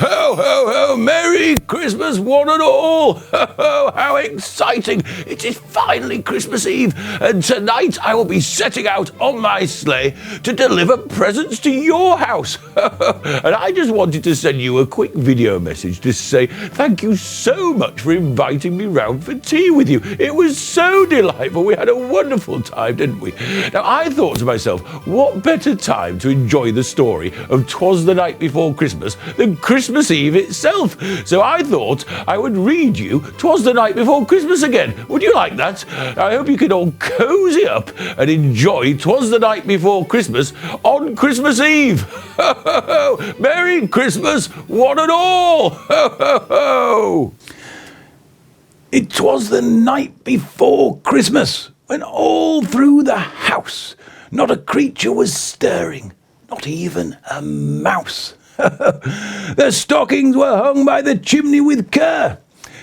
Ho, ho, ho, Merry Christmas, one and all! Ho, ho, how exciting! It is finally Christmas Eve, and tonight I will be setting out on my sleigh to deliver presents to your house. And I just wanted to send you a quick video message to say thank you so much for inviting me round for tea with you. It was so delightful. We had a wonderful time, didn't we? Now, I thought to myself, what better time to enjoy the story of 'Twas the Night Before Christmas than Christmas Eve itself. So I thought I would read you 'Twas the Night Before Christmas again. Would you like that? I hope you can all cozy up and enjoy 'Twas the Night Before Christmas on Christmas Eve. Ho, ho, ho. Merry Christmas, one and all. Ho, ho, ho. It was the night before Christmas, when all through the house not a creature was stirring, not even a mouse. The stockings were hung by the chimney with care,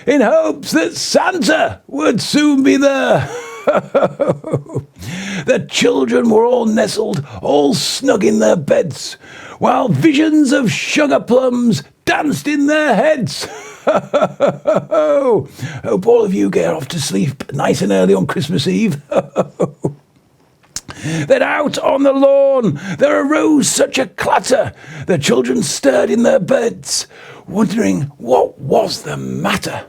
in hopes that Santa would soon be there. The children were all nestled, all snug in their beds, while visions of sugar plums danced in their heads. Hope all of you get off to sleep nice and early on Christmas Eve. Then out on the lawn there arose such a clatter, the children stirred in their beds, wondering what was the matter.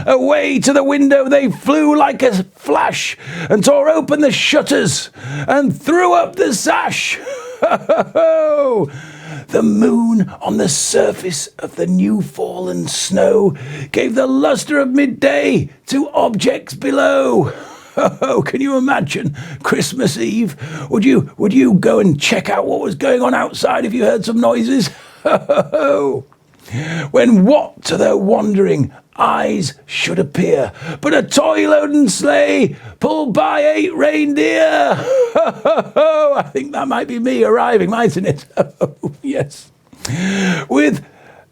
Away to the window they flew like a flash, and tore open the shutters, and threw up the sash. The moon on the surface of the new fallen snow gave the lustre of midday to objects below. Oh, can you imagine Christmas Eve? Would you go and check out what was going on outside if you heard some noises? When what to their wondering eyes should appear but a toy-laden sleigh pulled by 8 reindeer? I think that might be me arriving, mightn't it? Yes. With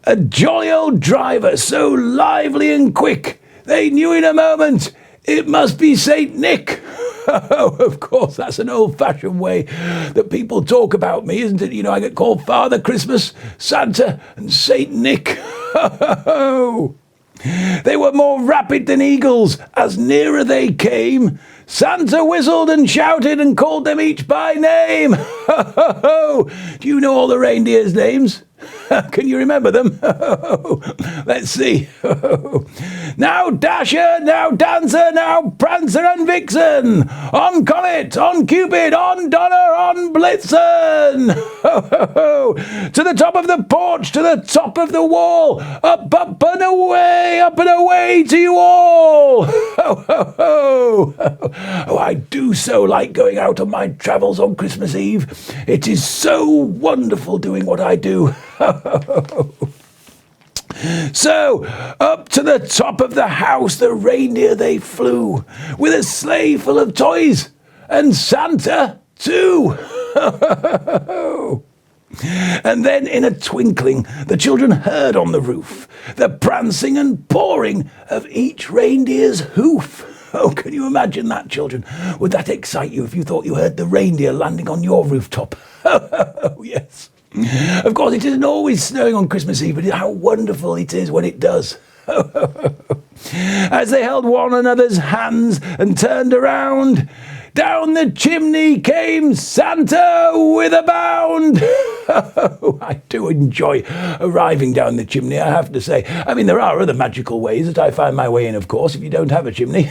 a jolly old driver so lively and quick, they knew in a moment it must be Saint Nick. Of course, that's an old-fashioned way that people talk about me, isn't it? You know, I get called Father Christmas, Santa, and Saint Nick. They were more rapid than eagles. As nearer they came, Santa whistled and shouted and called them each by name. Do you know all the reindeers' names? Can you remember them? Let's see. Now Dasher, now Dancer, now Prancer and Vixen. On Comet, on Cupid, on Donner, on Blitzen. To the top of the porch, to the top of the wall. Up and away to you all. Oh, I do so like going out on my travels on Christmas Eve. It is so wonderful doing what I do. So, up to the top of the house the reindeer they flew, with a sleigh full of toys, and Santa too. And then in a twinkling the children heard on the roof the prancing and pawing of each reindeer's hoof. Oh, can you imagine that, children? Would that excite you if you thought you heard the reindeer landing on your rooftop? Oh, yes. Of course, it isn't always snowing on Christmas Eve, but how wonderful it is when it does. As they held one another's hands and turned around, down the chimney came Santa with a bound. I do enjoy arriving down the chimney, I have to say. I mean, there are other magical ways that I find my way in, of course, if you don't have a chimney.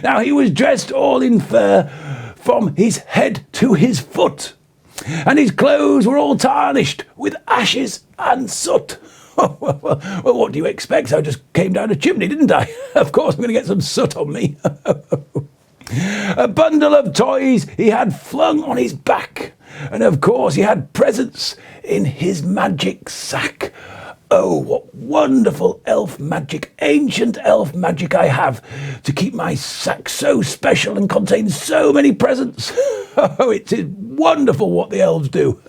Now, he was dressed all in fur from his head to his foot, and his clothes were all tarnished with ashes and soot. Well, what do you expect? I just came down a chimney, didn't I? Of course, I'm going to get some soot on me. A bundle of toys he had flung on his back, and of course he had presents in his magic sack. Oh, what wonderful elf magic, ancient elf magic I have to keep my sack so special and contain so many presents. Oh, it is wonderful what the elves do.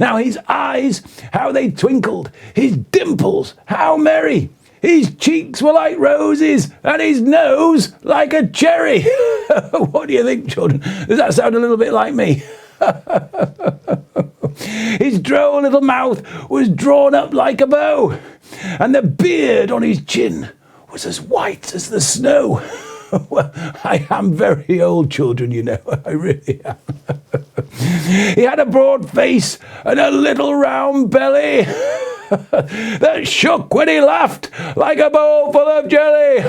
Now his eyes, how they twinkled, his dimples, how merry. His cheeks were like roses, and his nose like a cherry. What do you think, children? Does that sound a little bit like me? His droll little mouth was drawn up like a bow, and the beard on his chin was as white as the snow. Well, I am very old, children, you know. I really am. He had a broad face and a little round belly that shook when he laughed like a bowl full of jelly.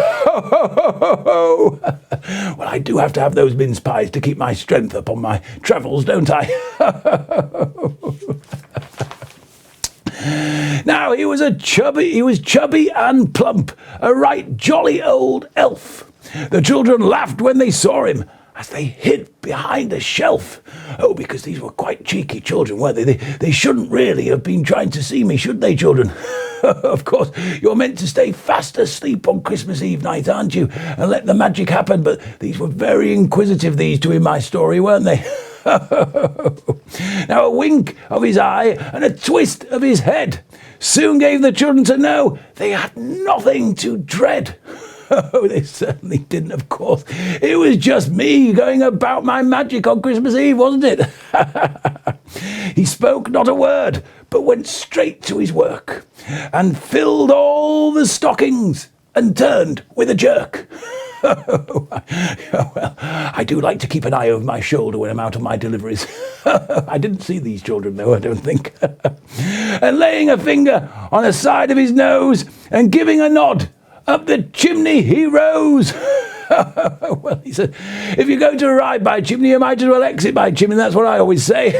Well, I do have to have those mince pies to keep my strength up on my travels, don't I? Now, he was chubby and plump, a right jolly old elf. The children laughed when they saw him, as they hid behind a shelf. Oh, because these were quite cheeky children, weren't they? They shouldn't really have been trying to see me, should they, children? Of course, you're meant to stay fast asleep on Christmas Eve night, aren't you? And let the magic happen, but these were very inquisitive, these two in my story, weren't they? Now, a wink of his eye and a twist of his head soon gave the children to know they had nothing to dread. Oh, they certainly didn't, of course. It was just me going about my magic on Christmas Eve, wasn't it? He spoke not a word, but went straight to his work and filled all the stockings and turned with a jerk. Well, I do like to keep an eye over my shoulder when I'm out on my deliveries. I didn't see these children, though, I don't think. And laying a finger on the side of his nose and giving a nod, up the chimney he rose. Well, he said, if you're going to ride by chimney, you might as well exit by chimney. That's what I always say.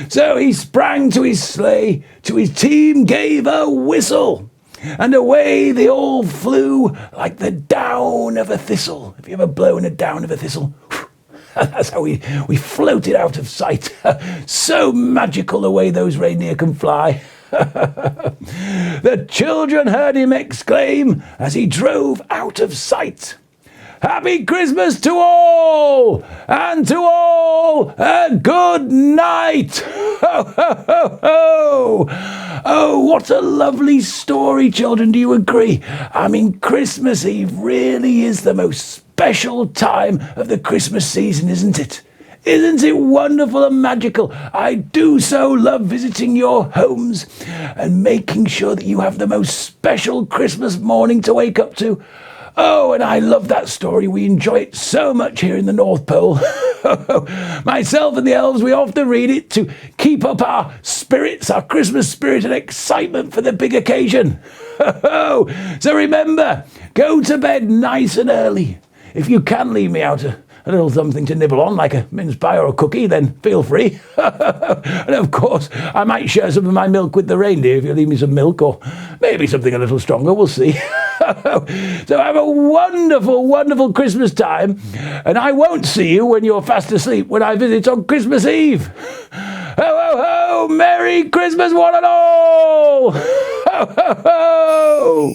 So he sprang to his sleigh, to his team gave a whistle, and away they all flew like the down of a thistle. Have you ever blown a down of a thistle? That's how we floated out of sight. So magical the way those reindeer can fly. The children heard him exclaim as he drove out of sight, "Happy Christmas to all, and to all a good night." Ho, ho, ho, ho. Oh, what a lovely story, children. Do you agree? I mean, Christmas Eve really is the most special time of the Christmas season, isn't it? Isn't it wonderful and magical? I do so love visiting your homes and making sure that you have the most special Christmas morning to wake up to. Oh, and I love that story. We enjoy it so much here in the North Pole. Myself and the elves, we often read it to keep up our spirits, our Christmas spirit and excitement for the big occasion. So remember, go to bed nice and early. If you can leave me out a little something to nibble on, like a mince pie or a cookie, then feel free. And of course, I might share some of my milk with the reindeer if you leave me some milk, or maybe something a little stronger, we'll see. So have a wonderful, wonderful Christmas time, and I won't see you when you're fast asleep when I visit on Christmas Eve. Ho, ho, ho! Merry Christmas, one and all! Ho, ho, ho!